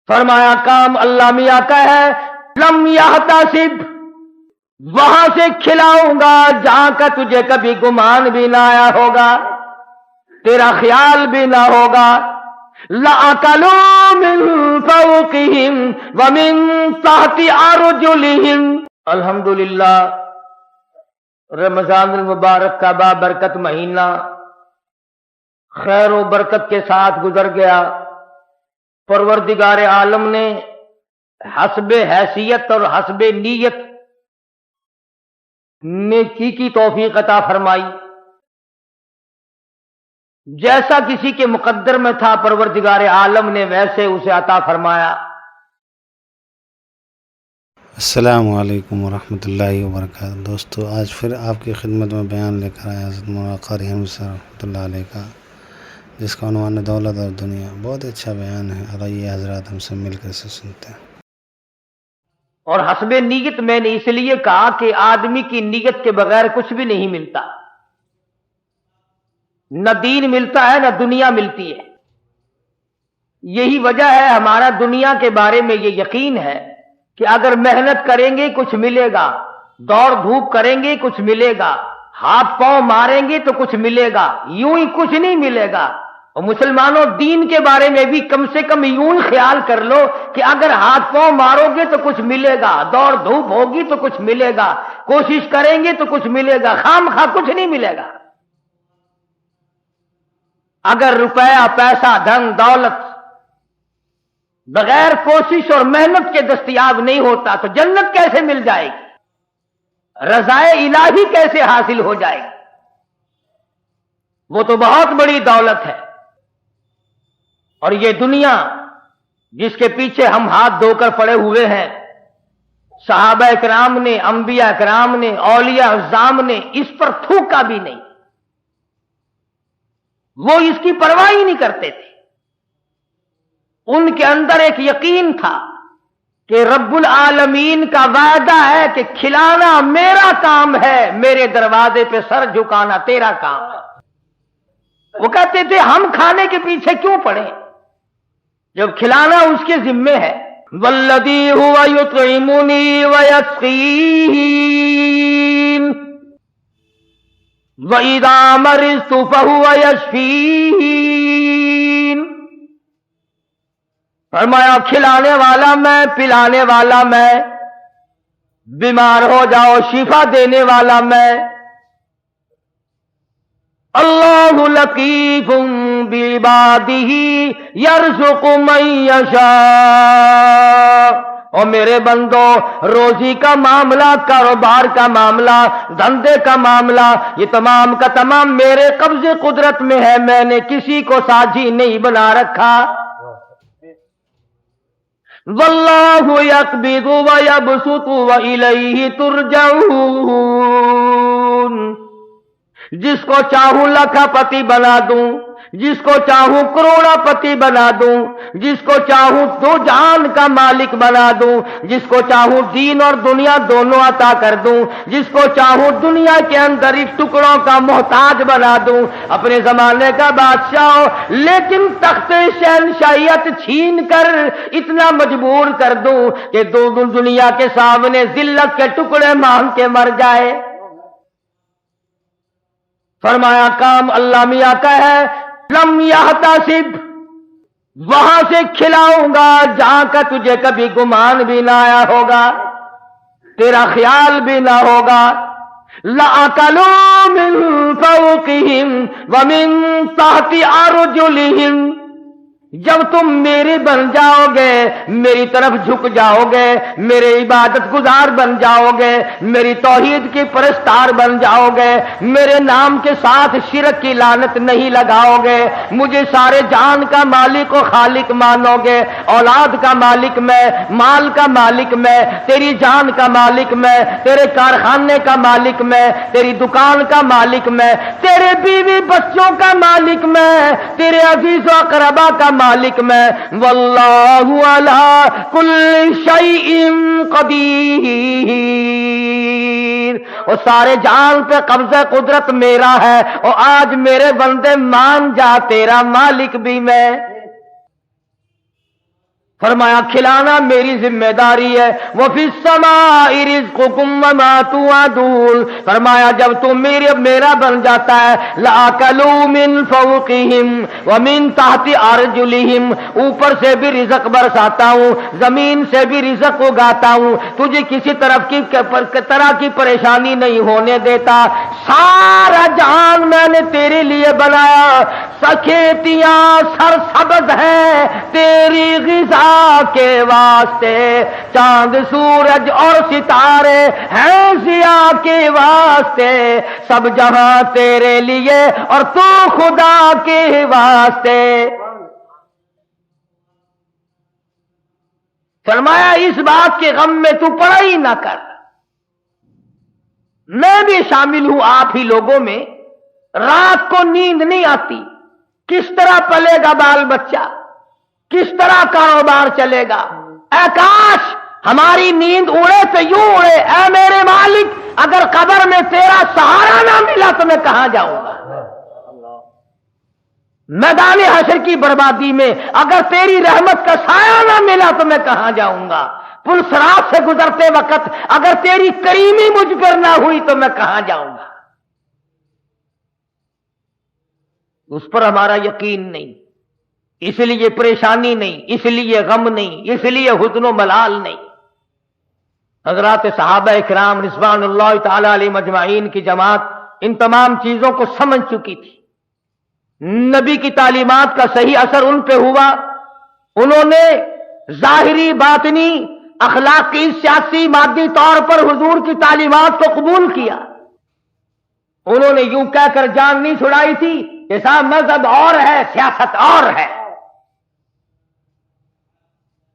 فرمایا کام اللہ میاں کا ہے، لم یحتسب، وہاں سے کھلاؤں گا جہاں کا تجھے کبھی گمان بھی نہ آیا ہوگا، تیرا خیال بھی نہ ہوگا۔ لَأَكَلُوا مِن فَوْقِهِمْ وَمِن تَحْتِ أَرْجُلِهِمْ۔ الحمدللہ، رمضان المبارک کا بابرکت مہینہ خیر و برکت کے ساتھ گزر گیا۔ پروردگار عالم نے حسب حیثیت اور حسب نیت نیکی کی توفیق عطا فرمائی۔ جیسا کسی کے مقدر میں تھا پروردگار عالم نے ویسے اسے عطا فرمایا۔ السلام علیکم ورحمۃ اللہ وبرکاتہ۔ دوستو، آج پھر آپ کی خدمت میں بیان لے کر آیا حضرت مولانا قاری احمد صاحب رحمۃ اللہ علیہ کا، جس کا عنوان ہے دولت اور دنیا۔ بہت اچھا بیان ہے، آئیے حضرات ہم سب مل کر اسے سنتے ہیں۔ اور حسب نیت میں نے اس لیے کہا کہ آدمی کی نیت کے بغیر کچھ بھی نہیں ملتا، نہ دین ملتا ہے نہ دنیا ملتی ہے۔ یہی وجہ ہے ہمارا دنیا کے بارے میں یہ یقین ہے کہ اگر محنت کریں گے کچھ ملے گا، دوڑ دھوپ کریں گے کچھ ملے گا، ہاتھ پاؤں ماریں گے تو کچھ ملے گا، یوں ہی کچھ نہیں ملے گا۔ اور مسلمانوں، دین کے بارے میں بھی کم سے کم یوں ہی خیال کر لو کہ اگر ہاتھ پاؤں مارو گے تو کچھ ملے گا، دوڑ دھوپ ہوگی تو کچھ ملے گا، کوشش کریں گے تو کچھ ملے گا، خام خواہ کچھ نہیں ملے گا۔ اگر روپیہ، پیسہ، دھن دولت بغیر کوشش اور محنت کے دستیاب نہیں ہوتا تو جنت کیسے مل جائے گی؟ رضائے الہی کیسے حاصل ہو جائے گی؟ وہ تو بہت بڑی دولت ہے۔ اور یہ دنیا جس کے پیچھے ہم ہاتھ دھو کر پڑے ہوئے ہیں، صحابہ کرام نے، انبیاء کرام نے، اولیاء اعظام نے اس پر تھوکا بھی نہیں، وہ اس کی پرواہ ہی نہیں کرتے تھے۔ ان کے اندر ایک یقین تھا کہ رب العالمین کا وعدہ ہے کہ کھلانا میرا کام ہے، میرے دروازے پہ سر جھکانا تیرا کام ہے۔ وہ کہتے تھے ہم کھانے کے پیچھے کیوں پڑے جب کھلانا اس کے ذمے ہے۔ والذی هو یطعمنی ویسقین وَإِذَا مَرِضْتُ فَهُوَ يَشْفِينِ۔ فرمایا کھلانے والا میں، پلانے والا میں، بیمار ہو جاؤ شفا دینے والا میں۔ اللہ لطیف بعبادہ یرزق من یشاء۔ اور میرے بندو، روزی کا معاملہ، کاروبار کا معاملہ، دھندے کا معاملہ، یہ تمام کا تمام میرے قبضے قدرت میں ہے، میں نے کسی کو ساجی نہیں بنا رکھا۔ واللہ یقبض ویبسط وإلیہ ترجعون۔ جس کو چاہوں لاکھا پتی بنا دوں، جس کو چاہوں کروڑا پتی بنا دوں، جس کو چاہوں دو جہان کا مالک بنا دوں، جس کو چاہوں دین اور دنیا دونوں عطا کر دوں، جس کو چاہوں دنیا کے اندر ایک ٹکڑوں کا محتاج بنا دوں، اپنے زمانے کا بادشاہ ہو، لیکن تخت شہنشاہیت چھین کر اتنا مجبور کر دوں کہ دنیا کے سامنے ذلت کے ٹکڑے مانگ کے مر جائے۔ فرمایا کام اللہ میاں کا ہے، لم یحتسب، وہاں سے کھلاؤں گا جہاں کا تجھے کبھی گمان بھی نہ آیا ہوگا، تیرا خیال بھی نہ ہوگا۔ لَأَكَلُوا مِن فَوْقِهِمْ وَمِن تَحْتِ أَرْجُلِهِمْ۔ جب تم میرے بن جاؤ گے، میری طرف جھک جاؤ گے، میرے عبادت گزار بن جاؤ گے، میری توحید کی پرستار بن جاؤ گے، میرے نام کے ساتھ شرک کی لعنت نہیں لگاؤ گے، مجھے سارے جان کا مالک و خالق مانو گے، اولاد کا مالک میں، مال کا مالک میں، تیری جان کا مالک میں، تیرے کارخانے کا مالک میں، تیری دکان کا مالک میں، تیرے بیوی بچوں کا مالک میں، تیرے عزیز و اقربا کا مالک میں۔ واللہ علی کل شیء قدیر۔ اور سارے جان پہ قبضہ قدرت میرا ہے، اور آج میرے بندے مان جا تیرا مالک بھی میں۔ فرمایا کھلانا میری ذمہ داری ہے. وفی السماء رزقکم وما توعدون. فرمایا جب تم میرا بن جاتا ہے لَأَكَلُوا مِن فَوْقِهِمْ وَمِن تَحْتِ أَرْجُلِهِمْ, اوپر سے بھی رزق برساتا ہوں, زمین سے بھی رزق اگاتا ہوں, تجھے کسی طرح کی پریشانی نہیں ہونے دیتا. سارا جہان میں نے تیرے لیے بنایا, کھیتیاں سرسبز ہیں تیری غذا کے واسطے, چاند سورج اور ستارے ہیں ضیاء کے واسطے, سب جہاں تیرے لیے اور تو خدا کے واسطے. فرمایا اس بات کے غم میں تو پڑا ہی نہ کر, میں بھی شامل ہوں آپ ہی لوگوں میں. رات کو نیند نہیں آتی, کس طرح پلے گا بال بچہ, کس طرح کاروبار چلے گا. اے کاش ہماری نیند اڑے تو یوں اڑے, اے میرے مالک اگر قبر میں تیرا سہارا نہ ملا تو میں کہاں جاؤں گا. میدان حشر کی بربادی میں اگر تیری رحمت کا سایہ نہ ملا تو میں کہاں جاؤں گا. پل صراط سے گزرتے وقت اگر تیری کریمی مجھ پر نہ ہوئی تو میں کہاں جاؤں گا. اس پر ہمارا یقین نہیں, اس لیے پریشانی نہیں, اس لیے غم نہیں, اس لیے حزن و ملال نہیں. حضرات صحابہ کرام رضوان اللہ تعالی علیہ مجمعین کی جماعت ان تمام چیزوں کو سمجھ چکی تھی. نبی کی تعلیمات کا صحیح اثر ان پہ ہوا. انہوں نے ظاہری باطنی اخلاقی سیاسی مادی طور پر حضور کی تعلیمات کو قبول کیا. انہوں نے یوں کہہ کر جان نہیں چھڑائی تھی کہ صاحب مذہب اور ہے سیاست اور ہے.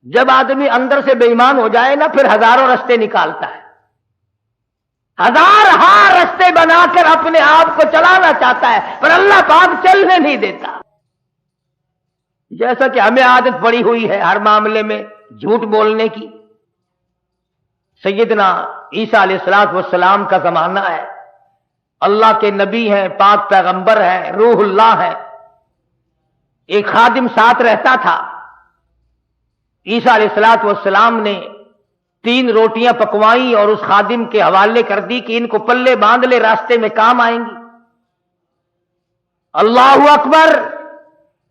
جب آدمی اندر سے بے ایمان ہو جائے نا پھر ہزاروں رستے نکالتا ہے, ہزار رستے بنا کر اپنے آپ کو چلانا چاہتا ہے, پر اللہ پاک چلنے نہیں دیتا. جیسا کہ ہمیں عادت پڑی ہوئی ہے ہر معاملے میں جھوٹ بولنے کی. سیدنا عیسیٰ علیہ الصلوۃ والسلام کا زمانہ ہے, اللہ کے نبی ہیں, پاک پیغمبر ہیں, روح اللہ ہے. ایک خادم ساتھ رہتا تھا. عیسیٰ علیہ الصلوۃ والسلام نے 3 روٹیاں پکوائیں اور اس خادم کے حوالے کر دی کہ ان کو پلے باندھ لے, راستے میں کام آئیں گی. اللہ اکبر,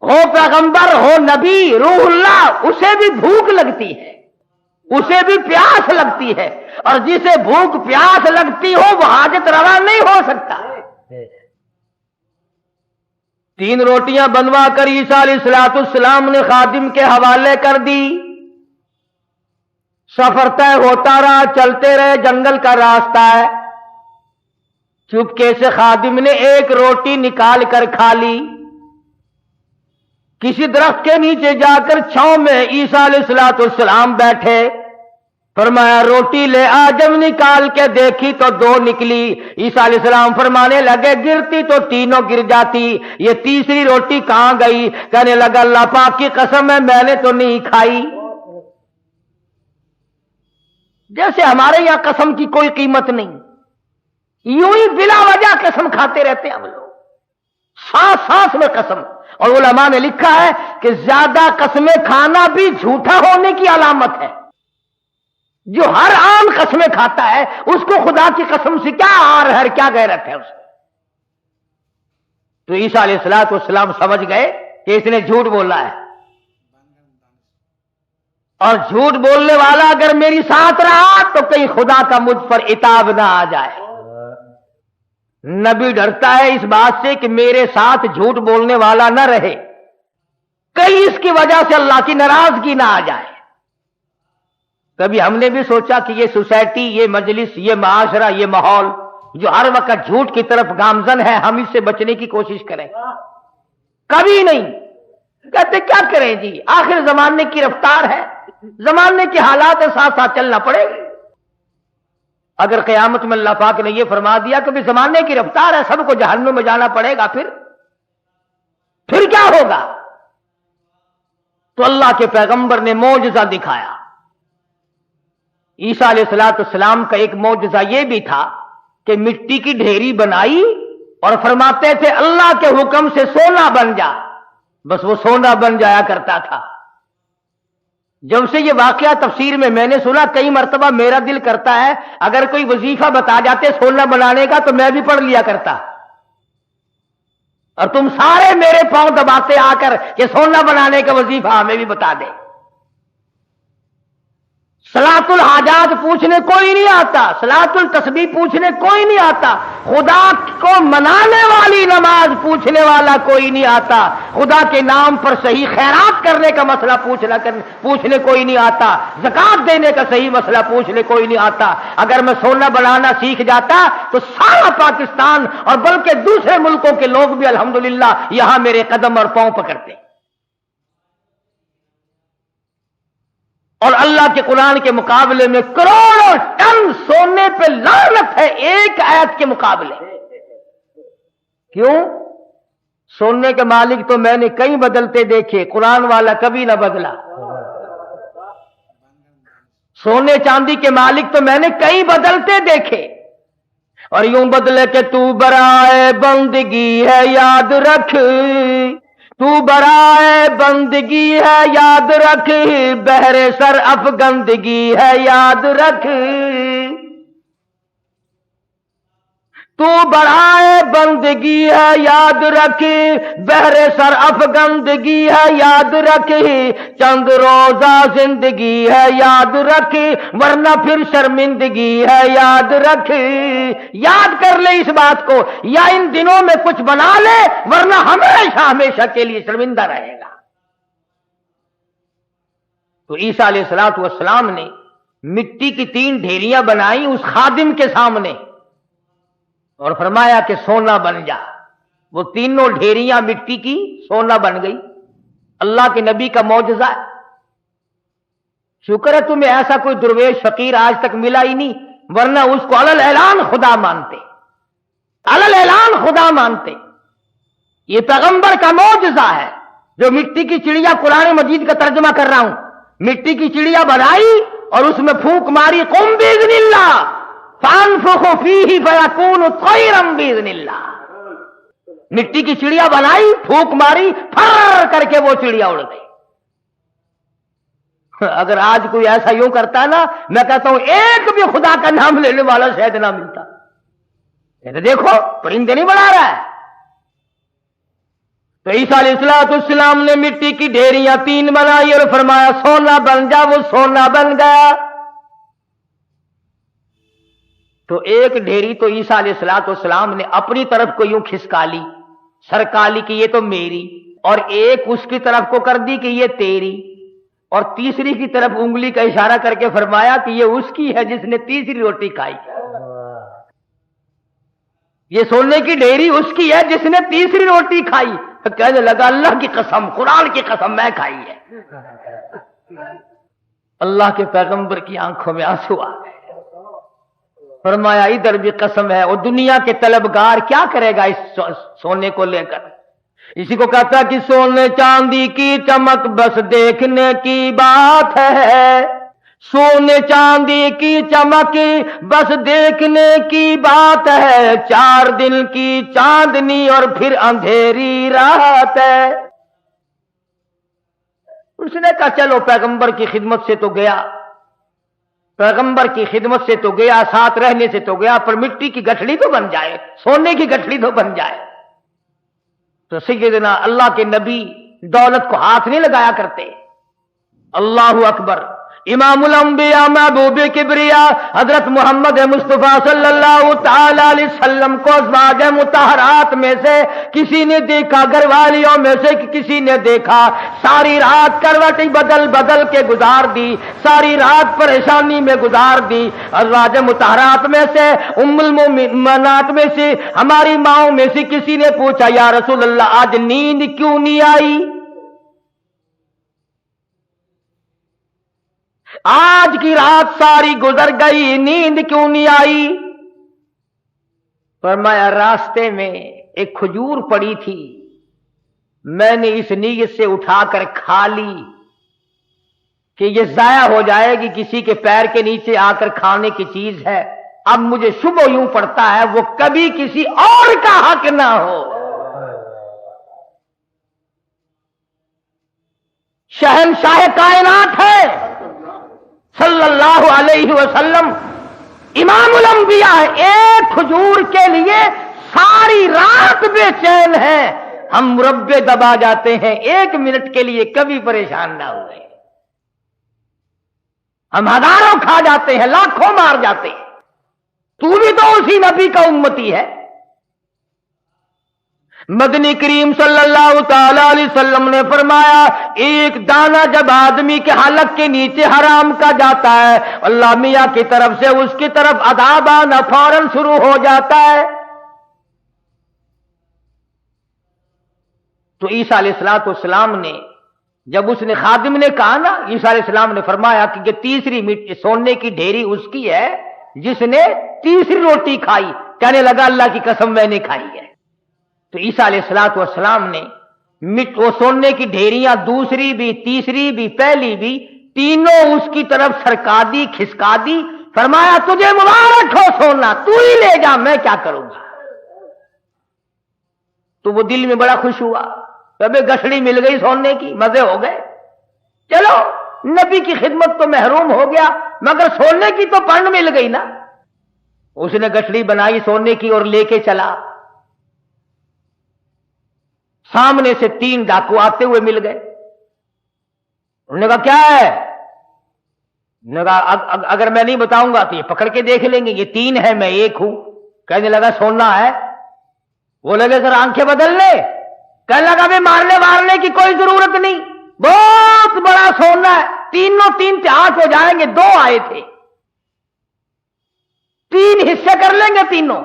ہو پیغمبر ہو نبی روح اللہ, اسے بھی بھوک لگتی ہے, اسے بھی پیاس لگتی ہے, اور جسے بھوک پیاس لگتی ہو وہ حاجت روا نہیں ہو سکتا. 3 روٹیاں بنوا کر عیسیٰ علیہ الصلوۃ والسلام نے خادم کے حوالے کر دی. سفر طے ہوتا رہا, چلتے رہے, جنگل کا راستہ ہے. چپکے سے خادم نے 1 روٹی نکال کر کھا لی. کسی درخت کے نیچے جا کر چھاؤں میں عیسیٰ علیہ الصلوۃ والسلام بیٹھے. فرمایا روٹی لے آ. جب نکال کے دیکھی تو 2 نکلی. عیسیٰ علیہ السلام فرمانے لگے گرتی تو تینوں گر جاتی, یہ تیسری روٹی کہاں گئی؟ کہنے لگا اللہ پاک کی قسم ہے میں نے تو نہیں کھائی. جیسے ہمارے یہاں قسم کی کوئی قیمت نہیں, یوں ہی بلا وجہ قسم کھاتے رہتے ہیں ہم لوگ, سانس سانس میں قسم. اور علماء نے لکھا ہے کہ زیادہ قسمیں کھانا بھی جھوٹا ہونے کی علامت ہے. جو ہر عام قسمیں کھاتا ہے اس کو خدا کی قسم سے کیا آر ہے, کیا غیرت ہے اس. تو عیسیٰ علیہ الصلوۃ والسلام سمجھ گئے کہ اس نے جھوٹ بولا ہے, اور جھوٹ بولنے والا اگر میری ساتھ رہا تو کہیں خدا کا مجھ پر عتاب نہ آ جائے. نبی ڈرتا ہے اس بات سے کہ میرے ساتھ جھوٹ بولنے والا نہ رہے, کہیں اس کی وجہ سے اللہ کی ناراضگی نہ آ جائے. کبھی ہم نے بھی سوچا کہ یہ سوسائٹی, یہ مجلس, یہ معاشرہ, یہ ماحول جو ہر وقت جھوٹ کی طرف گامزن ہے, ہم اس سے بچنے کی کوشش کریں؟ کبھی نہیں. کہتے کیا کریں جی, آخر زمانے کی رفتار ہے, زمانے کے حالات کے ساتھ ساتھ چلنا پڑے گا. اگر قیامت میں اللہ پاک نے یہ فرما دیا کہ بھی زمانے کی رفتار ہے, سب کو جہنم میں جانا پڑے گا, پھر کیا ہوگا؟ تو اللہ کے پیغمبر نے معجزہ دکھایا. عیسیٰ علیہ الصلوۃ والسلام کا ایک معجزہ یہ بھی تھا کہ مٹی کی ڈھیری بنائی اور فرماتے تھے اللہ کے حکم سے سونا بن جا, بس وہ سونا بن جایا کرتا تھا. جب سے یہ واقعہ تفسیر میں نے سنا کئی مرتبہ میرا دل کرتا ہے اگر کوئی وظیفہ بتا جاتے سونا بنانے کا تو میں بھی پڑھ لیا کرتا، اور تم سارے میرے پاؤں دباتے آ کر کہ سونا بنانے کا وظیفہ ہمیں بھی بتا دے۔ صلاۃ الحاجات پوچھنے کوئی نہیں آتا، صلاۃ التسبیح پوچھنے کوئی نہیں آتا، خدا کو منانے والی نماز پوچھنے والا کوئی نہیں آتا، خدا کے نام پر صحیح خیرات کرنے کا مسئلہ پوچھنے کوئی نہیں آتا، زکوٰۃ دینے کا صحیح مسئلہ پوچھنے کوئی نہیں آتا۔ اگر میں سونا بنانا سیکھ جاتا تو سارا پاکستان اور بلکہ دوسرے ملکوں کے لوگ بھی الحمدللہ یہاں میرے قدم اور پاؤں پکڑتے۔ اور اللہ کے قرآن کے مقابلے میں کروڑوں ٹن سونے پہ لعنت ہے ایک آیت کے مقابلے۔ کیوں؟ سونے کے مالک تو میں نے کئی بدلتے دیکھے، قرآن والا کبھی نہ بدلا۔ سونے چاندی کے مالک تو میں نے کئی بدلتے دیکھے، اور یوں بدلے کہ تو برائے بندگی ہے یاد رکھ، تو برائے بندگی ہے یاد رکھ، بہر سر افگندگی ہے یاد رکھ، تو برائے بندگی ہے یاد رکھ، بہر سر افگندگی ہے یاد رکھ، چند روزہ زندگی ہے یاد رکھ، ورنہ پھر شرمندگی ہے یاد رکھ۔ یاد کر لے اس بات کو، یا ان دنوں میں کچھ بنا لے ورنہ ہمیشہ ہمیشہ کے لیے شرمندہ رہے گا۔ تو عیسیٰ علیہ السلام نے مٹی کی 3 ڈھیریاں بنائی اس خادم کے سامنے اور فرمایا کہ سونا بن جا۔ وہ تینوں ڈھیریاں مٹی کی سونا بن گئی۔ اللہ کے نبی کا معجزہ ہے۔ شکر ہے تمہیں ایسا کوئی درویش فقیر آج تک ملا ہی نہیں، ورنہ اس کو علل اعلان خدا مانتے، علل اعلان خدا مانتے۔ یہ پیغمبر کا معجزہ ہے جو مٹی کی چڑیا، قرآن مجید کا ترجمہ کر رہا ہوں، مٹی کی چڑیا بنائی اور اس میں پھونک ماری، قم باذن اللہ فانفخ فیہ فیکون طیرا باذن اللہ۔ مٹی کی چڑیا بنائی، پھونک ماری، پھر کر کے وہ چڑیا اڑ گئی۔ اگر آج کوئی ایسا یوں کرتا نا، میں کہتا ہوں ایک بھی خدا کا نام لینے والا شاید نہ ملتا۔ دیکھو پرندے نہیں بنا رہا ہے۔ تو عیسیٰ علیہ السلام نے مٹی کی ڈھیریاں 3 بنائی اور فرمایا سونا بن جا، وہ سونا بن گیا۔ تو ایک ڈھیری تو عیسیٰ علیہ السلام نے اپنی طرف کو یوں کھسکا لی، سرکا لی کہ یہ تو میری، اور ایک اس کی طرف کو کر دی کہ یہ تیری، اور تیسری کی طرف انگلی کا اشارہ کر کے فرمایا کہ یہ اس کی ہے جس نے تیسری روٹی کھائی۔ یہ سونے کی ڈھیری اس کی ہے جس نے تیسری روٹی کھائی۔ تو کہنے لگا اللہ کی قسم، قرآن کی قسم، میں کھائی ہے۔ اللہ کے پیغمبر کی آنکھوں میں آنسو آ گئے۔ فرمایا ادھر بھی قسم ہے، اور دنیا کے طلبگار کیا کرے گا اس سونے کو لے کر؟ اسی کو کہتا کہ سونے چاندی کی چمک بس دیکھنے کی بات ہے، سونے چاندی کی چمک بس دیکھنے کی بات ہے، 4 دن کی چاندنی اور پھر اندھیری رات ہے۔ اس نے کہا چلو پیغمبر کی خدمت سے تو گیا، پیغمبر کی خدمت سے تو گیا، ساتھ رہنے سے تو گیا، پر مٹی کی گٹھڑی تو بن جائے، سونے کی گٹھڑی تو بن جائے۔ تو سیدنا اللہ کے نبی دولت کو ہاتھ نہیں لگایا کرتے۔ اللہ اکبر۔ امام الانبیاء محبوب کبریا حضرت محمد مصطفیٰ صلی اللہ تعالی علیہ وسلم کو ازواج مطہرات میں سے کسی نے دیکھا، گھر والیوں میں سے کسی نے دیکھا، ساری رات کروٹ بدل بدل کے گزار دی، ساری رات پریشانی میں گزار دی۔ ازواج مطہرات میں سے ام المؤمنات میں سے ہماری ماؤں میں سے کسی نے پوچھا یا رسول اللہ آج نیند کیوں نہیں آئی؟ آج کی رات ساری گزر گئی، نیند کیوں نہیں آئی؟ فرمایا راستے میں ایک کھجور پڑی تھی، میں نے اس نیت سے اٹھا کر کھا لی کہ یہ ضائع ہو جائے گی، کسی کے پیر کے نیچے آ کر کھانے کی چیز ہے، اب مجھے شبہ یوں پڑتا ہے وہ کبھی کسی اور کا حق نہ ہو۔ शहनशाह कायनात है सल्लल्लाहु अलैहि वसल्लम, इमामुल अंबिया है। एक खजूर के लिए सारी रात बेचैन है। हम मुरब्बे दबा जाते हैं, 1 मिनट के लिए कभी परेशान ना हुए। हम हजारों खा जाते हैं, लाखों मार जाते हैं। तू भी तो उसी नबी का उम्मती है। मदनी करीम सल्लल्लाहु ताला अलैहि वसल्लम ने फरमाया, एक दाना जब आदमी के हलक के नीचे हराम का जाता है, अल्लाह मियां की तरफ से उसकी तरफ अज़ाब आना फौरन शुरू हो जाता है। तो ईसा अलैहिस्सलाम ने, जब उसने खादिम ने कहा ना, ईसा अलैहिस्सलाम ने फरमाया कि ये तीसरी सोने की ढेरी उसकी है जिसने तीसरी रोटी खाई। कहने लगा अल्लाह की कसम मैंने खाई है। तो ईसा अलैहिस्सलाम ने वो सोने की ढेरियां, दूसरी भी, तीसरी भी, पहली भी, तीनों उसकी तरफ सरका दी, खिसका दी। फरमाया तुझे मुबारक हो सोना, तू ही ले जा, मैं क्या करूंगा। तो वो दिल में बड़ा खुश हुआ, अबे गठड़ी मिल गई सोने की, मजे हो गए। चलो नबी की खिदमत तो महरूम हो गया, मगर सोने की तो पर्ण मिल गई ना। उसने गठड़ी बनाई सोने की और लेके चला। सामने से 3 डाकू आते हुए मिल गए। उन्होंने कहा क्या है? उन्होंने कहा अगर मैं नहीं बताऊंगा तो ये पकड़ के देख लेंगे, ये 3 है मैं 1 हूं। कहने लगा सोना है। वो लगे सर आंखें बदल ले। कहने लगा भी मारने वारने की कोई जरूरत नहीं, बहुत बड़ा सोना है, तीनों 3 हाथ हो जाएंगे। 2 आए थे, 3 हिस्से कर लेंगे तीनों,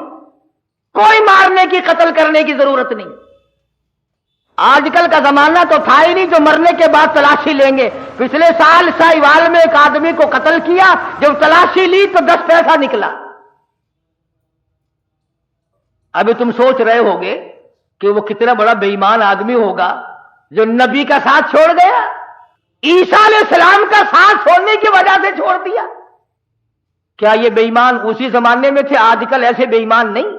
कोई मारने की कत्ल करने की जरूरत नहीं। आजकल का जमाना तो था ही नहीं जो मरने के बाद तलाशी लेंगे। पिछले साल साहिवाल में एक आदमी को कत्ल किया, जब तलाशी ली तो 10 पैसा निकला। अभी तुम सोच रहे होगे कि वो कितना बड़ा बेईमान आदमी होगा जो नबी का साथ छोड़ गया, ईसा अलैहिस्सलाम का साथ छोड़ने की वजह से छोड़ दिया। क्या ये बेईमान उसी जमाने में थे? आजकल ऐसे बेईमान नहीं।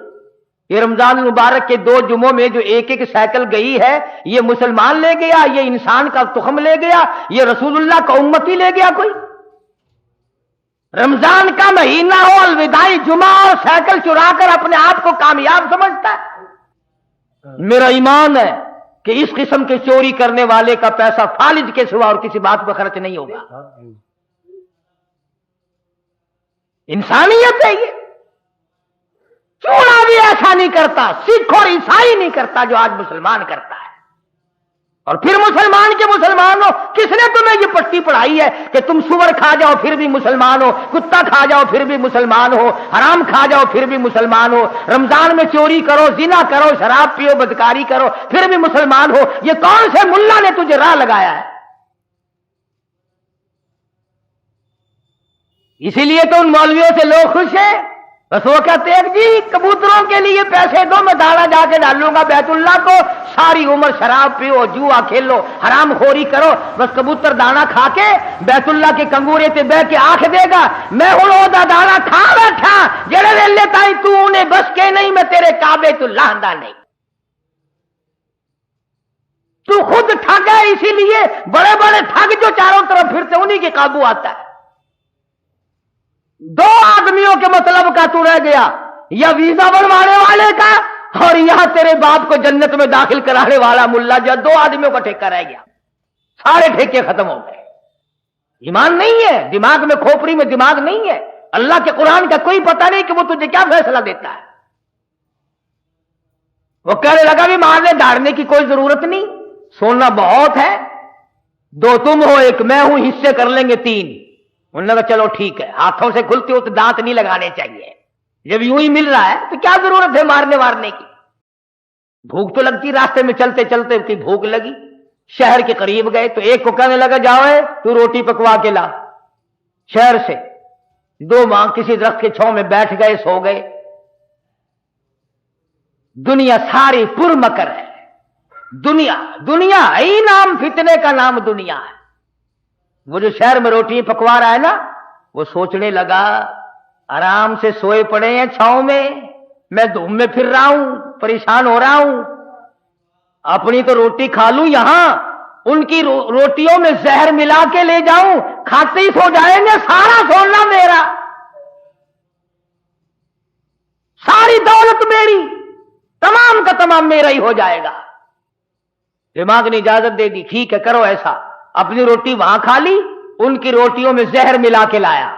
ये रमजान मुबारक के 2 जुमों में जो 1-1 साइकिल गई है, ये मुसलमान ले गया, ये इंसान का तुखम ले गया, ये रसूलुल्लाह का उम्मती ले गया कोई? रमजान का महीना हो, अलविदाई जुमा और साइकिल चुराकर अपने आप को कामयाब समझता है। मेरा ईमान है कि इस किस्म के चोरी करने वाले का पैसा फालिज के सिवा और किसी बात पर खर्च नहीं होगा। इंसानियत है ये। चूड़ा भी ऐसा नहीं करता, सिख और ईसाई नहीं करता जो आज मुसलमान करता है। और फिर मुसलमान के मुसलमान हो, किसने तुम्हें ये पट्टी पढ़ाई है कि तुम सुअर खा जाओ फिर भी मुसलमान हो, कुत्ता खा जाओ फिर भी मुसलमान हो, हराम खा जाओ फिर भी मुसलमान हो, रमजान में चोरी करो, जिना करो, शराब पियो, बदकारी करो फिर भी मुसलमान हो? ये कौन से मुल्ला ने तुझे राह लगाया है? इसीलिए तो उन मौलवियों से लोग खुश हैं। बस वो कहते हैं जी कबूतरों के लिए पैसे दो, मैं दाना जाके डालूंगा बैतुल्लाह को, सारी उम्र शराब पियो, जुआ खेलो, हराम खोरी करो, बस कबूतर दाना खा के बैतुल्लाह के कंगूरे ते बह के आंख देगा, मैं हूं दाना खा बैठा जेड़े वेले ताई तू उन्हें बस के नहीं, मैं तेरे काबे तू लांदा नहीं। तू खुद ठग है, इसीलिए बड़े बड़े ठग जो चारों तरफ फिरते उन्हीं के काबू आता है। 2 आदमियों के मतलब का तू रह गया, या वीजा बनवाने वाले का और यहां तेरे बाप को जन्नत में दाखिल कराने वाला मुल्ला, जो 2 आदमियों का ठेका रह गया। सारे ठेके खत्म हो गए। ईमान नहीं है, दिमाग में, खोपड़ी में दिमाग नहीं है। अल्लाह के कुरान का कोई पता नहीं कि वो तुझे क्या फैसला देता है। वो कहने लगा भी मारने डालने की कोई जरूरत नहीं, सोना बहुत है, 2 तुम हो 1 मैं हूं, हिस्से कर लेंगे 3। उन्होंने कहा चलो ठीक है, हाथों से खुलते हो तो दांत नहीं लगाने चाहिए, जब यूं ही मिल रहा है तो क्या जरूरत है मारने वारने की। भूख तो लगती, रास्ते में चलते चलते की भूख लगी, शहर के करीब गए तो एक को कहने लगा जाओ है तू रोटी पकवा के ला। शहर से 2 मां किसी दरख्त के छांव में बैठ गए, सो गए। दुनिया सारी पुरमकर है। दुनिया ही नाम, फितने का नाम दुनिया है। वो जो शहर में रोटी पकवा रहा है ना, वो सोचने लगा आराम से सोए पड़े हैं छांव में, मैं धूम में फिर रहा हूं, परेशान हो रहा हूं, अपनी तो रोटी खा लूं यहां, उनकी रोटियों में जहर मिला के ले जाऊं, खाते ही सो जाएंगे, सारा सोना मेरा, सारी दौलत मेरी, तमाम का तमाम मेरा ही हो जाएगा। दिमाग ने इजाजत दे दी, ठीक है करो ऐसा। अपनी रोटी वहां खा ली, उनकी रोटियों में जहर मिला के लाया,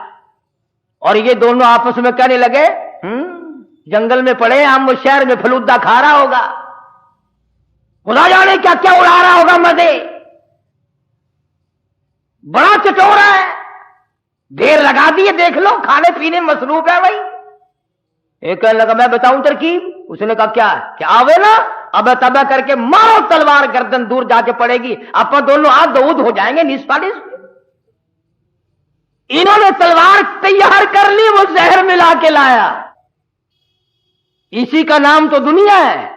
और ये दोनों आपस में कहने लगे, जंगल में पड़े हम, वो शहर में फलूदा खा रहा होगा, खुदा जाने क्या क्या उड़ा रहा होगा मजे, बड़ा चटोरा है, देर लगा दिए, देख लो खाने पीने में मसरूफ है भाई। एक कहने लगा मैं बताऊं तरकीब, उसने कहा क्या क्या आवे ना, अब तबा करके मारो तलवार, गर्दन दूर जाके पड़ेगी, अपन दोनों हाथ दूध हो जाएंगे निस्फा निस्फ। इन्होंने तलवार तैयार कर ली, वो जहर मिला के लाया, इसी का नाम तो दुनिया है।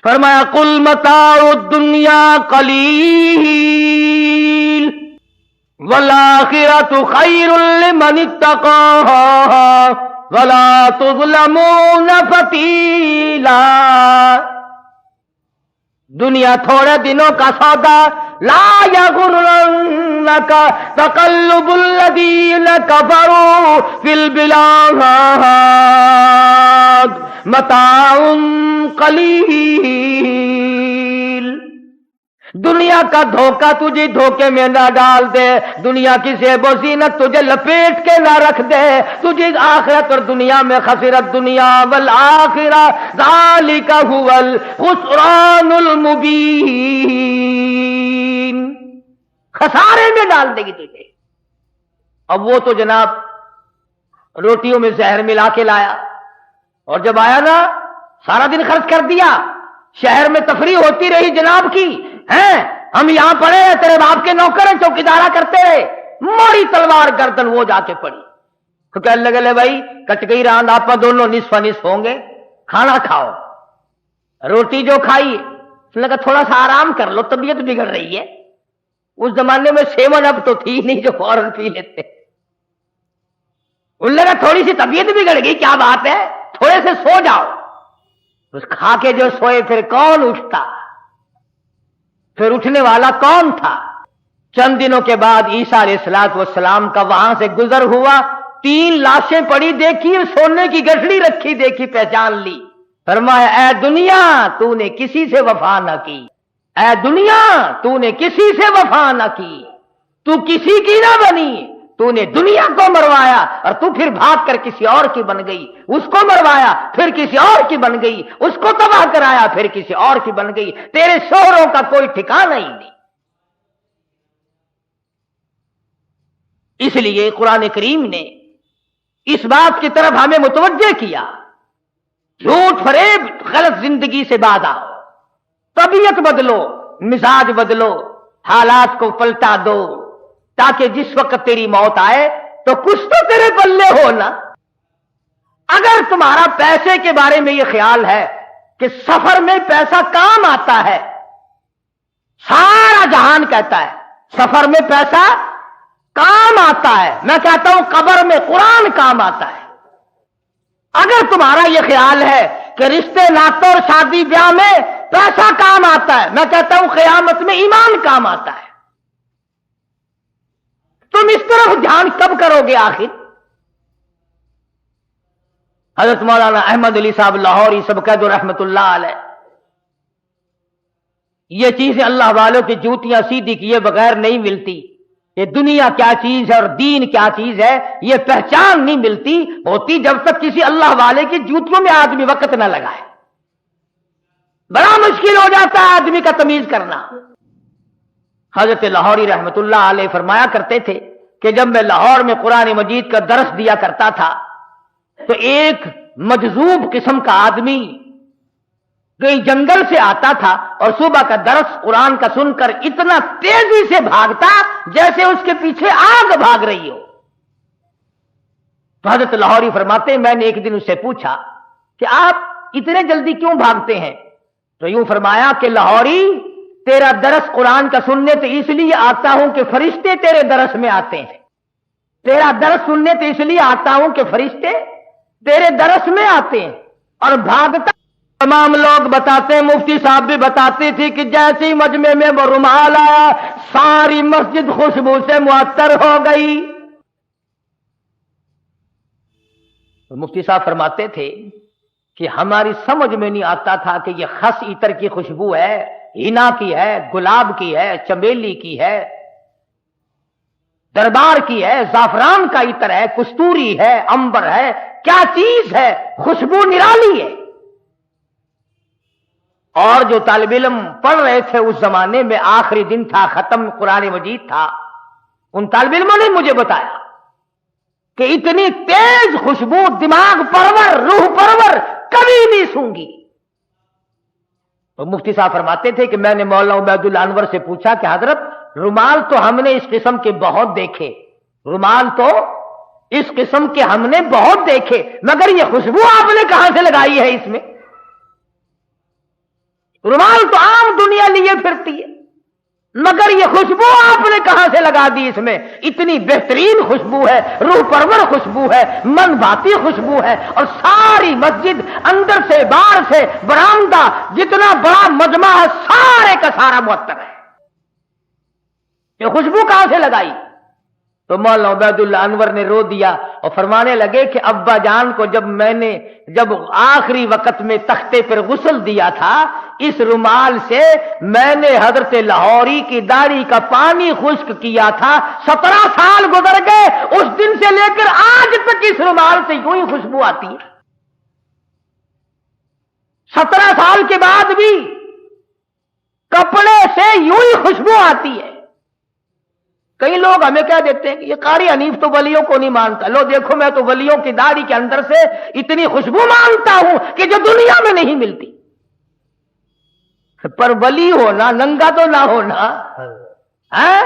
फरमाया कुल मताउ दुनिया कलील वल आखिरतु खैरुल लिमन इत्तका वला तुज़लमून फतीला। दुनिया थोड़े दिनों का सौदा, ला यगुर्रन्नका तक़ल्लुबुल लज़ीना कफ़रू फिल बिलाद मताउन कलील। दुनिया का धोखा तुझे धोखे में ना डाल दे, दुनिया की ज़ेब व ज़ीनत तुझे लपेट के ना रख दे, तुझे आखिरत और दुनिया में खसिरत दुनिया वल आखिरा ज़ालिका हुवल खुसरानुल मुबीन, खसारे में डाल देगी तुझे। अब वो तो जनाब रोटियों में जहर मिला के लाया, और जब आया ना सारा दिन खर्च कर दिया, शहर में तफरी होती रही जनाब की, हैं हम यहां पड़े हैं, तेरे बाप के नौकर हैं, चौकीदारा करते रहे, मारी तलवार गर्दन, वो जाके पड़ी। तो कहने लगे ले भाई कट गई रांद, आप दोनों निस्फ निस्फ होंगे, खाना खाओ। रोटी जो खाई, उसने कहा थोड़ा सा आराम कर लो, तबीयत बिगड़ रही है। उस जमाने में सेवन अब तो थी नहीं जो फौरन पी लेते। उन्होंने कहा थोड़ी सी तबीयत बिगड़ गई, क्या बात है, थोड़े से सो जाओ। उस खा के जो सोए फिर कौन उठता, फिर उठने वाला कौन था। चंद दिनों के बाद ईसा अलैहिस्सलाम का वहां से गुजर हुआ, 3 लाशें पड़ी देखी, सोने की गठड़ी रखी देखी, पहचान ली। फरमाया ऐ दुनिया तूने किसी से वफा न की, ऐ दुनिया तूने किसी से वफा न की, तू किसी की ना बनी, तूने दुनिया को मरवाया और तू फिर भाग कर किसी और की बन गई, उसको मरवाया फिर किसी और की बन गई, उसको तबाह कराया फिर किसी और की बन गई, तेरे शोहरों का कोई ठिकाना ही नहीं। इसलिए कुरान करीम ने इस बात की तरफ हमें मुतवज्जे किया, झूठ फरेब गलत जिंदगी से बाज आओ, तबीयत बदलो, मिजाज बदलो, हालात को पलटा दो, ताकि जिस वक्त तेरी मौत आए तो कुछ तो तेरे पल्ले हो ना। अगर तुम्हारा पैसे के बारे में यह ख्याल है कि सफर में पैसा काम आता है, सारा जहान कहता है सफर में पैसा काम आता है, मैं कहता हूं कब्र में कुरान काम आता है। अगर तुम्हारा यह ख्याल है कि रिश्ते नातों और शादी ब्याह में पैसा काम आता है, मैं कहता हूं क़यामत में ईमान काम आता है। तुम इस तरफ ध्यान कब करोगे आखिर। हजरत मौलाना अहमद अली साहब लाहौरी सबकद रहमतुल्लाह अलैह, ये चीजें अल्लाह वालों की जूतियां सीधी किए बगैर नहीं मिलती। ये दुनिया क्या चीज है और दीन क्या चीज है, ये पहचान नहीं मिलती होती जब तक किसी अल्लाह वाले की जूतियों में आदमी वक्त न लगाए। बड़ा मुश्किल हो जाता है आदमी का तमीज करना। हजरत लाहौरी रहमतुल्लाह अलैह फरमाया करते थे कि जब मैं लाहौर में कुरान मजीद का दरस दिया करता था तो एक मजजूब किस्म का आदमी कहीं जंगल से आता था और सुबह का दरस कुरान का सुनकर इतना तेजी से भागता जैसे उसके पीछे आग भाग रही हो। तो हजरत लाहौरी फरमाते, मैंने एक दिन उससे पूछा कि आप इतने जल्दी क्यों भागते हैं। तो यूं फरमाया कि लाहौरी, तेरा दरस कुरान का सुनने तो इसलिए आता हूं कि फरिश्ते तेरे दरस में आते हैं। तेरा दरस सुनने तो इसलिए आता हूं कि फरिश्ते तेरे दरस में आते हैं। और भागता तमाम लोग बताते, मुफ्ती साहब भी बताती थी कि जैसे ही मजमे में वो रुमाल आया, सारी मस्जिद खुशबू से मुअत्तर हो गई। तो मुफ्ती साहब फरमाते थे कि हमारी समझ में नहीं आता था कि ये खस इतर की खुशबू है, हिना की है, गुलाब की है, चमेली की है, दरबार की है, जाफरान का इतर है, कस्तूरी है, अंबर है, क्या चीज है, खुशबू निराली है। और जो तालिब इल्म पढ़ रहे थे उस जमाने में, आखिरी दिन था, खत्म कुरान मजीद था, उन तालिब इल्मों ने मुझे बताया कि इतनी तेज खुशबू दिमाग परवर, रूह परवर कभी नहीं सूंघी। तो मुफ्ती साहब फरमाते थे कि मैंने मौलाना उबैदुल अनवर से पूछा कि हजरत, रुमाल तो हमने इस किस्म के बहुत देखे, रुमाल तो इस किस्म के हमने बहुत देखे, मगर ये खुशबू आपने कहां से लगाई है इसमें? रुमाल तो आम दुनिया लिए फिरती है, मगर ये खुशबू आपने कहां से लगा दी इसमें? इतनी बेहतरीन खुशबू है, रूह परवर खुशबू है, मन भाती खुशबू है, और सारी मस्जिद अंदर से बाहर से बरामदा जितना बड़ा मजमा है सारे का सारा मुअत्तर है। ये खुशबू कहां से लगाई? तो मौलाना उबैदुल्लाह अनवर ने रो दिया और फरमाने लगे कि अब्बा जान को जब आखिरी वक्त में तख्ते पर गुस्ल दिया था, इस रुमाल से मैंने हजरत लाहौरी की दाढ़ी का पानी खुश्क किया था। 17 साल गुजर गए, उस दिन से लेकर आज तक इस रुमाल से यूं ही खुशबू आती है। 17 साल के बाद भी कपड़े से यूं ही खुशबू आती है। कई लोग हमें कह देते हैं कि ये कारी हनीफ तो वलियों को नहीं मानता। लो देखो, मैं तो वलियों की दाढ़ी के अंदर से इतनी खुशबू मानता हूं कि जो दुनिया में नहीं मिलती। पर वली होना नंगा तो ना होना है,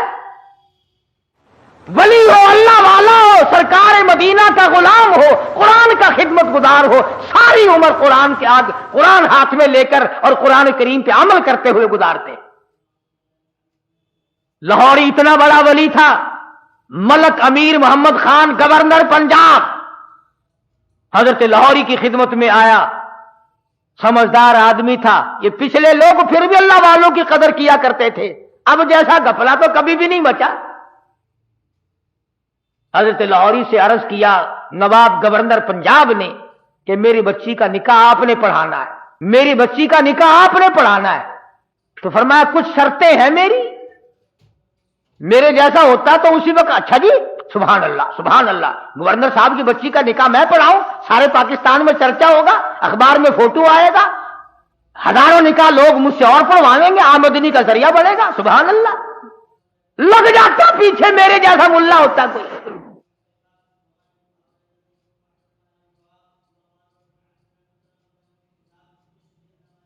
वली हो, अल्लाह वाला हो, सरकार मदीना का गुलाम हो, कुरान का खिदमत गुजार हो, सारी उम्र कुरान के आगे, कुरान हाथ में लेकर और कुरान करीम पे अमल करते हुए गुजारते। लाहौरी इतना बड़ा वली था, मलक अमीर मोहम्मद खान गवर्नर पंजाब हजरत लाहौरी की खिदमत में आया। समझदार आदमी था। ये पिछले लोग फिर भी अल्लाह वालों की कदर किया करते थे, अब जैसा घपला तो कभी भी नहीं बचा। हजरत लाहौरी से अर्ज किया नवाब गवर्नर पंजाब ने कि मेरी बच्ची का निकाह आपने पढ़ाना है, मेरी बच्ची का निकाह आपने पढ़ाना है। तो फरमाया कुछ शर्तें हैं मेरी, मेरे जैसा होता तो उसी वक्त अच्छा जी सुभान अल्लाह सुभान अल्लाह, गवर्नर साहब की बच्ची का निकाह मैं पढ़ाऊं, सारे पाकिस्तान में चर्चा होगा, अखबार में फोटो आएगा, हजारों निकाह लोग मुझसे और पढ़वाएंगे, आमदनी का जरिया बढ़ेगा। सुभान अल्लाह, लग जाता पीछे मेरे जैसा मुल्ला होता कोई।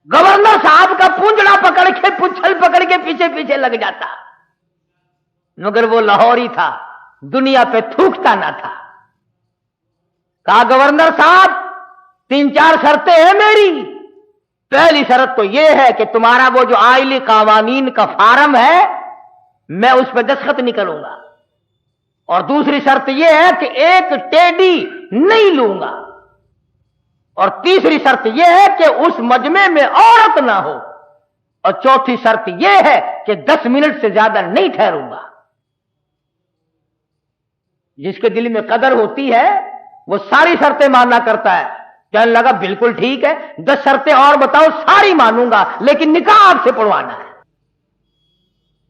गवर्नर साहब का पूंजड़ा पकड़ के, पुच्छल पकड़ के पीछे पीछे लग जाता, मगर वो लाहौरी था, दुनिया पे थूकता ना था। कहा गवर्नर साहब 3-4 शर्तें हैं मेरी। पहली शर्त तो यह है कि तुम्हारा वो जो आइली कावानीन का फार्म है मैं उस पर दस्तखत नहीं करूंगा, और दूसरी शर्त यह है कि एक टेडी नहीं लूंगा, और तीसरी शर्त यह है कि उस मजमे में औरत ना हो, और चौथी शर्त यह है कि 10 मिनट से ज्यादा नहीं ठहरूंगा। जिसके दिल में कदर होती है वो सारी शर्तें मानना करता है। कहने लगा बिल्कुल ठीक है, 10 शर्तें और बताओ, सारी मानूंगा, लेकिन निकाह आपसे पढ़वाना है,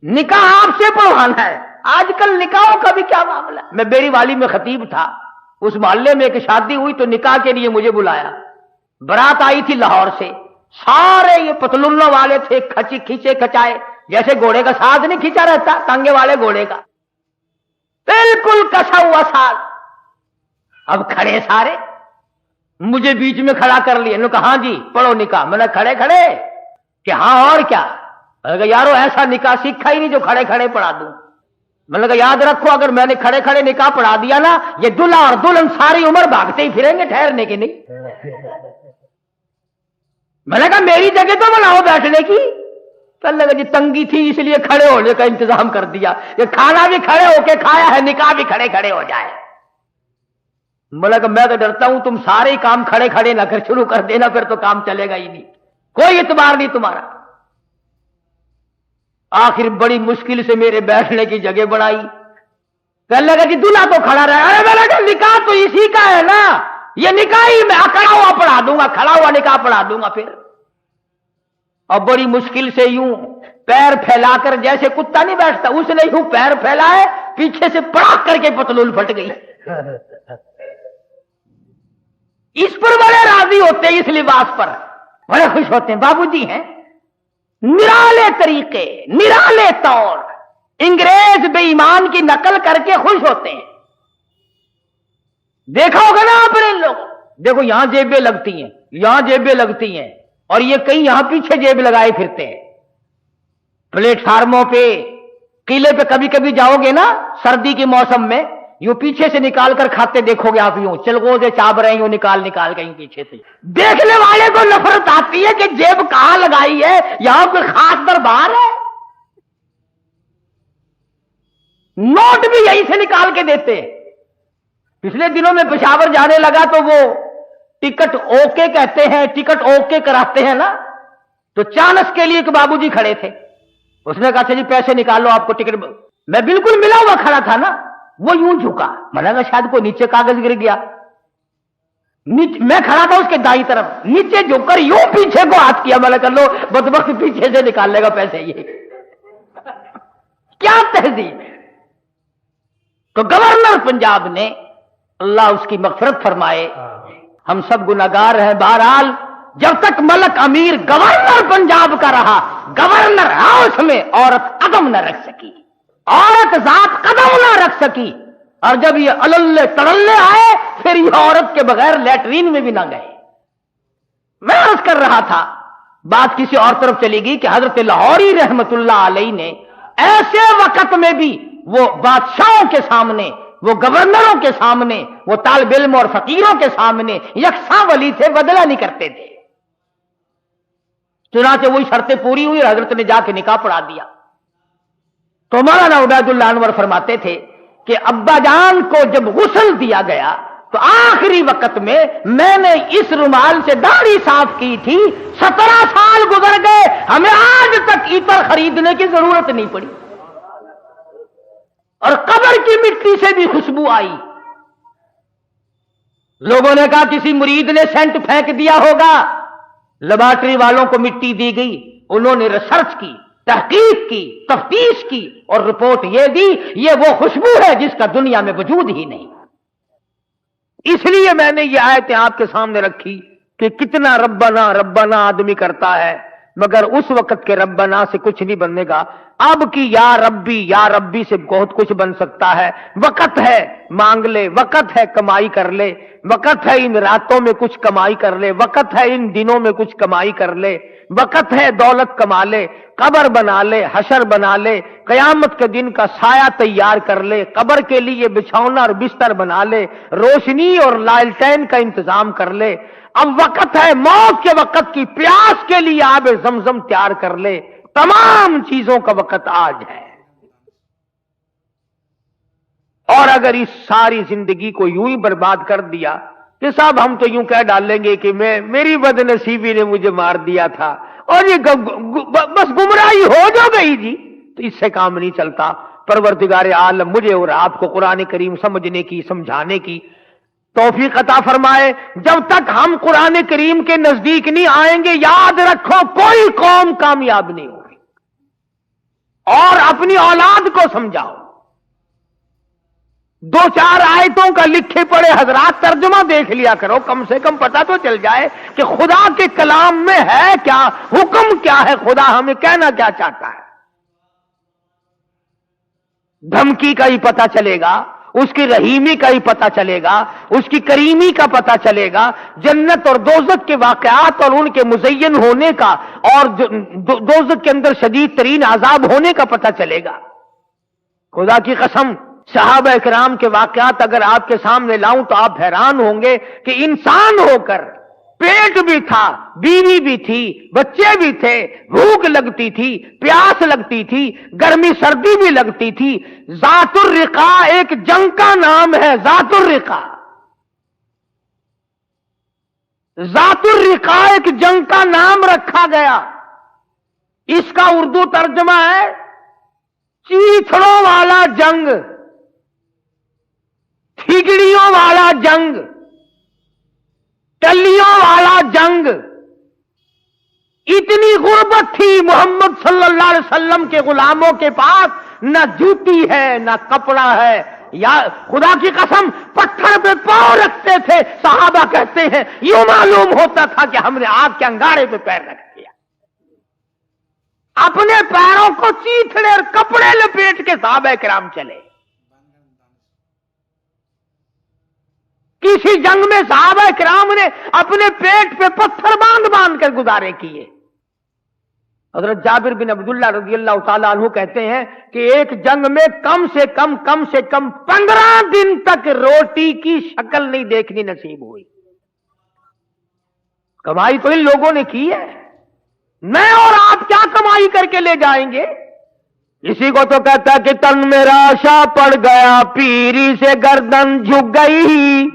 निकाह आपसे पढ़वाना है। आजकल निकाहों का भी क्या मामला। मैं बेरी वाली में खतीब था, उस मोहल्ले में एक शादी हुई तो निकाह के लिए मुझे बुलाया। बारात आई थी लाहौर से, सारे ये पतलुन्नों वाले थे, खींचे खचाए, जैसे घोड़े का साथ नहीं खींचा रहता, तांगे वाले घोड़े का, बिल्कुल कसा हुआ साथ। अब खड़े सारे, मुझे बीच में खड़ा कर लिया, ने कहा हाँ जी पढ़ो निकाह। मैंने खड़े खड़े कि हाँ और क्या। मैंने कहा यारो ऐसा निकाह सीखा ही नहीं जो खड़े खड़े पढ़ा दूं। मैंने कहा याद रखो, अगर मैंने खड़े खड़े निकाह पढ़ा दिया ना, ये दूल्हा और दुल्हन सारी उम्र भागते ही फिरेंगे, ठहरने की नहीं। मैंने कहा मेरी जगह तो बनाओ बैठने की। कल लगा जी तंगी थी इसलिए खड़े होने का इंतजाम कर दिया, ये खाना भी खड़े होके खाया है, निकाह भी खड़े खड़े हो जाए। बोला कि मैं तो डरता हूं तुम सारे काम खड़े खड़े ना कर शुरू कर देना, फिर तो काम चलेगा ही नहीं, कोई इतबार नहीं तुम्हारा। आखिर बड़ी मुश्किल से मेरे बैठने की जगह बनाई। कहने लगा कि दूल्हा तो खड़ा रहा। अरे मैंने कहा निकाह तो इसी का है ना, ये निकाह ही मैं खड़ा हुआ पढ़ा दूंगा, खड़ा हुआ निकाह पढ़ा दूंगा फिर। और बड़ी मुश्किल से यूं पैर फैलाकर, जैसे कुत्ता नहीं बैठता उसने यूं पैर फैलाए, पीछे से पड़ाक करके पतलून फट गई। इस पर बड़े राजी होते हैं, इस लिबास पर बड़े खुश होते हैं। बाबूजी हैं निराले तरीके, निराले तौर, अंग्रेज बेईमान की नकल करके खुश होते हैं। देखा होगा ना आपने इन लोग, देखो यहां जेबें लगती हैं, यहां जेबें लगती हैं, और ये कहीं यहां पीछे जेब लगाए फिरते हैं। प्लेटफार्मों पे, किले पे कभी कभी जाओगे ना सर्दी के मौसम में, यूं पीछे से निकाल कर खाते देखोगे आप, यूं चिलगों से चाब रहे यूं निकाल निकाल के यूं पीछे से। देखने वाले को नफरत आती है कि जेब कहां लगाई है, यहां कोई खास दरबार है। नोट भी यहीं से निकाल के देते हैं। पिछले दिनों में पेशावर जाने लगा तो वो टिकट ओके कहते हैं, टिकट ओके कराते हैं ना, तो चानस के लिए एक बाबूजी खड़े थे। उसने कहा जी पैसे निकालो आपको टिकट। मैं बिल्कुल मिला हुआ खड़ा था ना, वो यूं झुका, मैंने कहा शायद कोई नीचे कागज गिर गया। मैं खड़ा था उसके दाईं तरफ, नीचे झुककर यूं पीछे को हाथ किया। मैंने कहा लो बदबख्त पीछे से निकाल लेगा पैसे, ये क्या तहजीब है। तो गवर्नर पंजाब ने, अल्लाह उसकी मगफिरत फरमाए, हम सब गुनाहगार हैं, बहरहाल जब तक मलक अमीर गवर्नर पंजाब का रहा, गवर्नर हाउस में औरत कदम न रख सकी, औरत जात कदम न रख सकी। और जब ये अलल्ले तड़ल्ले आए, फिर ये औरत के बगैर लैट्रीन में भी ना गए। मैं अर्ज कर रहा था, बात किसी और तरफ चली गई कि हजरत लाहौरी रहमतुल्लाह अलैह ने ऐसे वक्त में भी वो बादशाहों के सामने, वो गवर्नरों के सामने, वो तालिब इल्म और फकीरों के सामने यकसा वली थे, बदला नहीं करते थे। चुनाचे वही शर्तें पूरी हुई, हजरत ने जाके निकाह पढ़ा दिया। तो मौलाना उबैदुल्लाह अनवर फरमाते थे कि अब्बा जान को जब गुस्ल दिया गया तो आखिरी वक्त में मैंने इस रुमाल से दाढ़ी साफ की थी, 17 साल गुजर गए, हमें आज तक इतर खरीदने की जरूरत नहीं पड़ी। और कब्र की मिट्टी से भी खुशबू आई। लोगों ने कहा किसी मुरीद ने सेंट फेंक दिया होगा। लेबॉर्टरी वालों को मिट्टी दी गई, उन्होंने रिसर्च की, तहकीक की, तफ्तीश की और रिपोर्ट ये दी, ये वो खुशबू है जिसका दुनिया में वजूद ही नहीं। इसलिए मैंने ये आयतें आपके सामने रखी कि कितना रब्बना रब्बना आदमी करता है, मगर उस वक्त के रब्बना से कुछ नहीं बनेगा। अब की या रब्बी से बहुत कुछ बन सकता है। वक्त है मांग ले, वक्त है कमाई कर ले, वक्त है इन रातों में कुछ कमाई कर ले, वक्त है इन दिनों में कुछ कमाई कर ले, वक्त है दौलत कमा ले, कब्र बना ले, हशर बना ले, कयामत के दिन का साया तैयार कर ले, कब्र के लिए बिछौना और बिस्तर बना ले, रोशनी और लालटेन का इंतजाम कर ले। अब वक्त है मौत के वक्त की, प्यास के लिए आब जमजम तैयार कर ले। तमाम चीजों का वक्त आज है। और अगर इस सारी जिंदगी को यूं ही बर्बाद कर दिया कि साहब हम तो यूं कह डालेंगे कि मेरी बदनसीबी ने मुझे मार दिया था और ये बस गुमराही हो जो गई जी, तो इससे काम नहीं चलता। परवरदिगार आलम मुझे और आपको कुरान करीम समझने की, समझाने की तौफीक अता फरमाए। जब तक हम कुरान करीम के नजदीक नहीं आएंगे, याद रखो कोई कौम कामयाब नहीं होगी। और अपनी औलाद को समझाओ। 2-4 आयतों का लिखे पड़े हजरात तर्जुमा देख लिया करो, कम से कम पता तो चल जाए कि खुदा के कलाम में है क्या, हुक्म क्या है, खुदा हमें कहना क्या चाहता है। धमकी का ही पता चलेगा, उसकी रहीमी का ही पता चलेगा, उसकी करीमी का पता चलेगा, जन्नत और दोज़ख के वाक़यात और उनके मुज़य्यन होने का और दोज़ख के अंदर शदीद तरीन अज़ाब होने का पता चलेगा। खुदा की कसम, सहाबा इकराम के वाक़यात अगर आपके सामने लाऊं तो आप हैरान होंगे कि इंसान होकर पेट भी था, बीवी भी थी, बच्चे भी थे, भूख लगती थी, प्यास लगती थी, गर्मी सर्दी भी लगती थी। ज़ातुर रिक़ा एक जंग का नाम है, ज़ातुर रिक़ा। ज़ातुर रिकाइक जंग का नाम रखा गया। इसका उर्दू तर्जमा है चीथड़ों वाला जंग, ठिगड़ियों वाला जंग, टल्लियों वाला जंग। इतनी गुर्बत थी मोहम्मद सल्लल्लाहु अलैहि वसल्लम के गुलामों के पास, न जूती है न कपड़ा है, या खुदा की कसम पत्थर पे पांव रखते थे। सहाबा कहते हैं यूं मालूम होता था कि हमने आग के अंगारे पे पैर रख दिया। अपने पैरों को चीथड़े और कपड़े लपेट के सहाबा किराम चले। किसी जंग में सहाबा किराम ने अपने पेट पे पत्थर बांध बांध कर गुजारे किए। हजरत जाबिर बिन अब्दुल्लाह रज़ियल्लाहु ताला अन्हु कहते हैं कि एक जंग में कम से कम 15 दिन तक रोटी की शक्ल नहीं देखनी नसीब हुई। कमाई तो इन लोगों ने की है, मैं और आप क्या कमाई करके ले जाएंगे? इसी को तो कहता कि तन में राशा पड़ गया, पीरी से गर्दन झुक गई।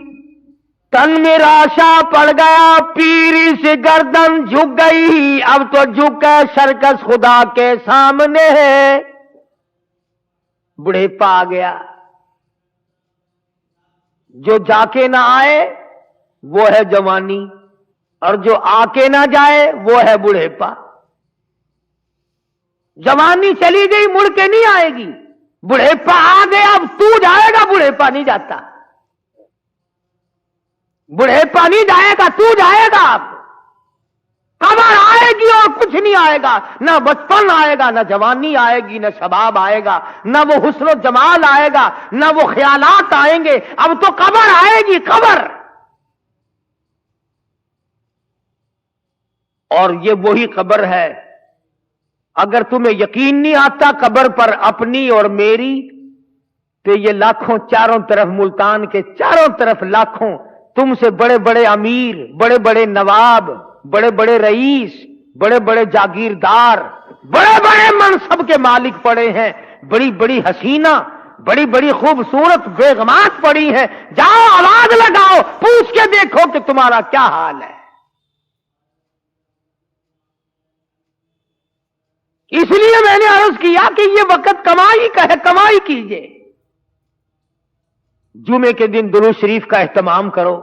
तन में राशा पड़ गया, पीरी से गर्दन झुक गई। अब तो झुक है सर्कस खुदा के सामने है। बुढ़ेपा आ गया। जो जाके ना आए वो है जवानी, और जो आके ना जाए वो है बुढ़ेपा। जवानी चली गई, मुड़ के नहीं आएगी। बुढ़ेपा आ गया, अब तू जाएगा, बुढ़ेपा नहीं जाता। बुढ़ेपा नहीं जाएगा, तू जाएगा। अब कब्र आएगी और कुछ नहीं आएगा। ना बचपन आएगा, ना जवानी आएगी, ना शबाब आएगा, ना वो हुस्न जमाल आएगा, ना वो ख्यालात आएंगे। अब तो कब्र आएगी, कब्र। और ये वही कब्र है। अगर तुम्हें यकीन नहीं आता कब्र पर अपनी और मेरी, तो ये लाखों चारों तरफ, मुल्तान के चारों तरफ लाखों तुमसे बड़े बड़े अमीर, बड़े बड़े नवाब, बड़े बड़े रईस, बड़े बड़े जागीरदार, बड़े बड़े मनसब के मालिक पड़े हैं। बड़ी बड़ी हसीना, बड़ी बड़ी खूबसूरत बेगमात पड़ी हैं। जाओ आवाज लगाओ, पूछ के देखो कि तुम्हारा क्या हाल है। इसलिए मैंने अर्ज किया कि ये वक्त कमाई का है, कमाई कीजिए। जुमे के दिन दुरूद शरीफ का एहतमाम करो।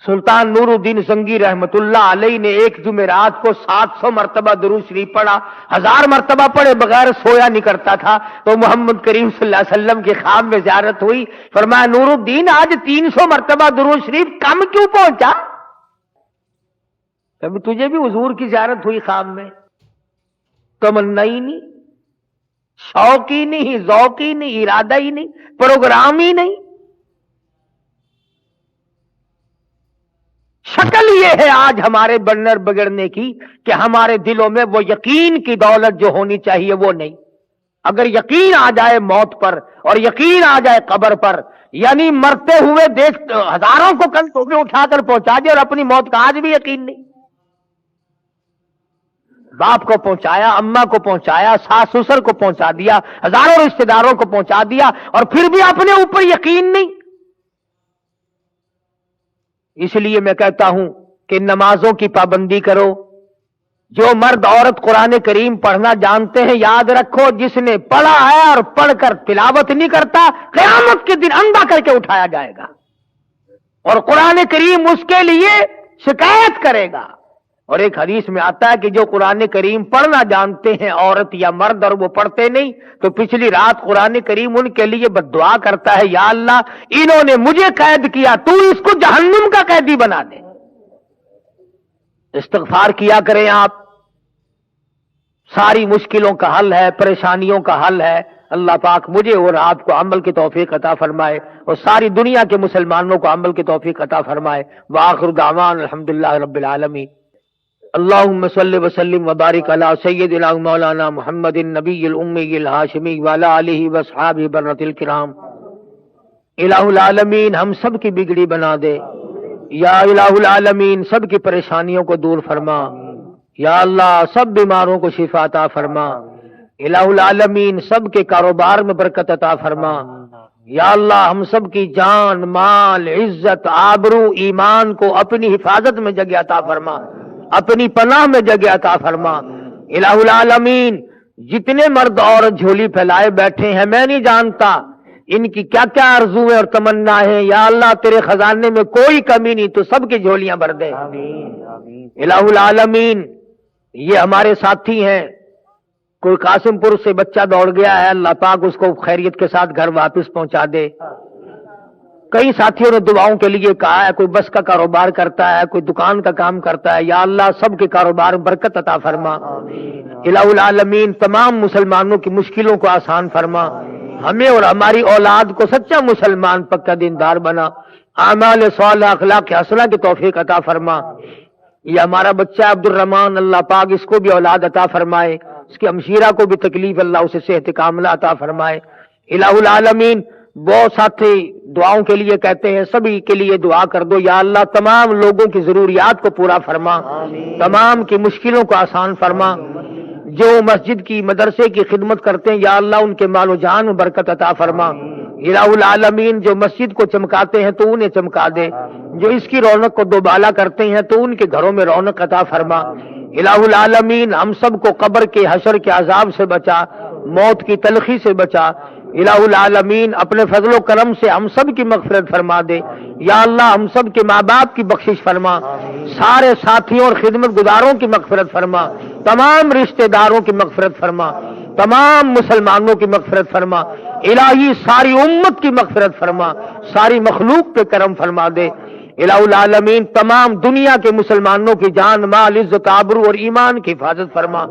सुल्तान नूरुद्दीन संगी रहमतुल्लाह अलैह ने एक जुमेरात को 700 मरतबा दुरूद शरीफ पढ़ा। 1000 मरतबा पढ़े बगैर सोया नहीं करता था। तो मोहम्मद करीम सल्लल्लाहु अलैहि वसल्लम के ख्वाब में ज़ियारत हुई। फरमाया नूरुद्दीन आज 300 मरतबा दुरूद शरीफ कम क्यों पहुंचा? कभी तुझे भी हुजूर की ज़ियारत हुई ख्वाब में? तमन्ना ही नहीं, शौक ही नहीं, ज़ौक ही नहीं, इरादा ही नहीं, प्रोग्राम ही नहीं। शक्ल ये है आज हमारे बनने बिगड़ने की कि हमारे दिलों में वो यकीन की दौलत जो होनी चाहिए वो नहीं। अगर यकीन आ जाए मौत पर और यकीन आ जाए कब्र पर, यानी मरते हुए देख हजारों को कंधों पे उठाकर पहुंचा दिया, और अपनी मौत का आज भी यकीन नहीं। बाप को पहुंचाया, अम्मा को पहुंचाया, सास ससुर को पहुंचा दिया, हजारों रिश्तेदारों को पहुंचा दिया, और फिर भी अपने ऊपर यकीन नहीं। इसलिए मैं कहता हूं कि नमाजों की पाबंदी करो। जो मर्द औरत कुरान करीम पढ़ना जानते हैं, याद रखो, जिसने पढ़ा है और पढ़कर तिलावत नहीं करता, क़यामत के दिन अंधा करके उठाया जाएगा और कुरान करीम उसके लिए शिकायत करेगा। और एक हदीस में आता है कि जो कुरान करीम पढ़ना जानते हैं औरत या मर्द और वो पढ़ते नहीं, तो पिछली रात कुरान करीम उनके लिए बद्दुआ करता है, या अल्लाह इन्होंने मुझे कैद किया, तू इसको जहन्नुम का कैदी बना दे। इस्तिग़फ़ार किया करें आप। सारी मुश्किलों का हल है, परेशानियों का हल है। अल्लाह पाक मुझे और आपको अमल की तौफीक अता फरमाए और सारी दुनिया के मुसलमानों को अमल की तौफीक अता फरमाए। व आखिरु दावाना अल्हम्दुलिल्लाहि रब्बिल आलमीन। अल्लाहुम्मा सल्लि व सल्लिम व बारिक अला सय्यदिना मौलाना मुहम्मदिन नबिय्यिल उम्मिय्यिल हाशिमी व अला आलिहि व अस्हाबिहि बर्रतिल किराम। इलाहुल आलमीन हम सब की बिगड़ी बना दे। या इलाहुल आलमीन सब की परेशानियों को दूर फरमा। या अल्लाह सब बीमारों को शिफा अता फरमा। इलाहुल आलमीन सब के कारोबार में बरकत अता फरमा। یا اللہ ہم سب کی جان، مال، عزت، آبرو، ایمان کو اپنی حفاظت میں جگہ عطا فرما، اپنی پناہ میں جگہ عطا فرما۔ الہ العالمین جتنے مرد عورت جھولی پھیلائے بیٹھے ہیں، میں نہیں جانتا ان کی کیا کیا آرزویں اور تمنا ہے، یا اللہ تیرے خزانے میں کوئی کمی نہیں، تو سب کی جھولیاں بھر دے۔ الہ العالمین یہ ہمارے ساتھی ہیں، کوئی قاسم پور سے بچہ دوڑ گیا ہے، اللہ پاک اس کو خیریت کے ساتھ گھر واپس پہنچا دے۔ کئی ساتھیوں نے دعاؤں کے لیے کہا ہے، کوئی بس کا کاروبار کرتا ہے، کوئی دکان کا کام کرتا ہے، یا اللہ سب کے کاروبار میں برکت عطا فرما۔ الہ العالمین تمام مسلمانوں کی مشکلوں کو آسان فرما، ہمیں اور ہماری اولاد کو سچا مسلمان پکا دیندار بنا، اعمال صالحہ اخلاق حسنہ کی توفیق عطا فرما۔ یہ ہمارا بچہ عبد الرحمان، اللہ پاک اس کو بھی اولاد عطا فرمائے، اس کی ہمشیرہ کو بھی تکلیف، اللہ اسے صحت کاملہ عطا فرمائے۔ الہ العالمین بہت ساتھی دعاؤں کے لیے کہتے ہیں، سبھی کے لیے دعا کر دو، یا اللہ تمام لوگوں کی ضروریات کو پورا فرما، تمام کی مشکلوں کو آسان فرما۔ جو مسجد کی مدرسے کی خدمت کرتے ہیں، یا اللہ ان کے مال و جان میں برکت عطا فرما۔ الہ العالمین جو مسجد کو چمکاتے ہیں تو انہیں چمکا دے، جو اس کی رونق کو دوبالا کرتے ہیں تو ان کے گھروں میں رونق عطا فرما۔ الہ العالمین ہم سب کو قبر کے حشر کے عذاب سے بچا، موت کی تلخی سے بچا۔ الہ العالمین اپنے فضل و کرم سے ہم سب کی مغفرت فرما دے، یا اللہ ہم سب کے ماں باپ کی بخشش فرما، سارے ساتھیوں اور خدمت گزاروں کی مغفرت فرما، تمام رشتہ داروں کی مغفرت فرما، تمام مسلمانوں کی مغفرت فرما، الہی ساری امت کی مغفرت فرما، ساری مخلوق پہ کرم فرما دے۔ الہ العالمین تمام دنیا کے مسلمانوں کی جان، مال، عزت، آبرو اور ایمان کی حفاظت فرما۔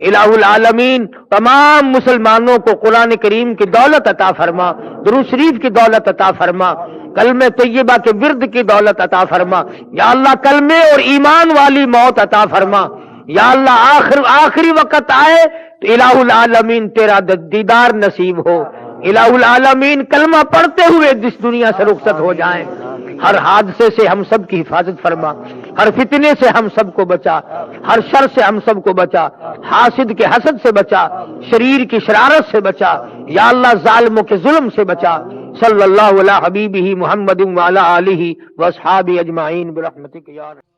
الہ العالمین تمام مسلمانوں کو قرآن کریم کی دولت عطا فرما، درود شریف کی دولت عطا فرما، کلمہ طیبہ کے ورد کی دولت عطا فرما، یا اللہ کلمے اور ایمان والی موت عطا فرما۔ یا اللہ آخری وقت آئے تو الہ العالمین تیرا دیدار نصیب ہو۔ الہ العالمین کلمہ پڑھتے ہوئے جس دنیا سے رخصت ہو جائیں، ہر حادثے سے ہم سب کی حفاظت فرما، ہر فتنے سے ہم سب کو بچا، ہر شر سے ہم سب کو بچا، حاسد کے حسد سے بچا، شریر کی شرارت سے بچا، یا اللہ ظالموں کے ظلم سے بچا۔ صلی اللہ علی حبیبہ محمد وعلی آلہ واصحابہ اجمعین برحمتک یا رب۔